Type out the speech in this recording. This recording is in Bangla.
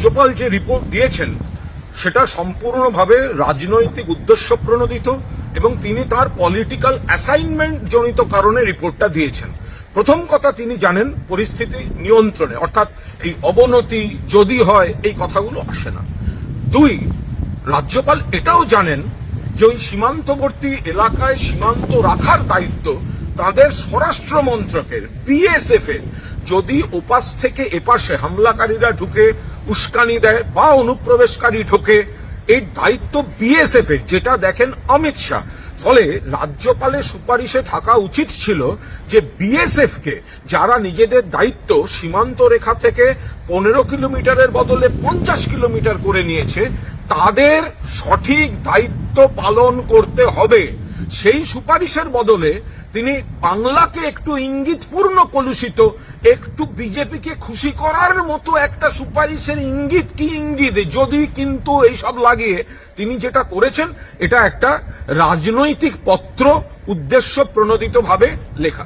রাজ্যপাল যে রিপোর্ট দিয়েছেন সেটা সম্পূর্ণভাবে রাজনৈতিক উদ্দেশ্য প্রণোদিত এবং তিনি তার পলিটিক্যাল অ্যাসাইনমেন্ট জনিত কারণে রিপোর্টটা দিয়েছেন। প্রথম কথা, তিনি জানেন পরিস্থিতি নিয়ন্ত্রণে, অর্থাৎ এই অবনতি যদি হয় এই কথাগুলো আসে না। দুই, রাজ্যপাল এটাও জানেন যে ওই সীমান্তবর্তী এলাকায় সীমান্ত রাখার দায়িত্ব তাদের স্বরাষ্ট্র মন্ত্রকের, বিএসএফ এর। যদি ওপাশ থেকে এপাশে হামলাকারীরা ঢুকে উস্কানি দেয় বা অনুপ্রবেশকারী ঢোকে, এই দায়িত্ব বিএসএফ এর, যেটা দেখেন অমিত শাহ। ফলে রাজ্যপালের সুপারিশে থাকা উচিত ছিল যে বিএসএফ কে, যারা নিজেদের দায়িত্ব সীমান্ত রেখা থেকে 15 কিলোমিটারের বদলে 50 কিলোমিটার করে নিয়েছে, তাদের সঠিক দায়িত্ব পালন করতে হবে। সেই সুপারিশের বদলে তিনি বাংলাকে একটু ইঙ্গিতপূর্ণ কলুষিত, একটু বিজেপিকে খুশি করার মতো একটা সুপারিশের ইঙ্গিত কি ইঙ্গিত, যদি কিন্তু এইসব লাগিয়ে তিনি যেটা করেছেন এটা একটা রাজনৈতিক পত্র, উদ্দেশ্য প্রণোদিতভাবে লেখা।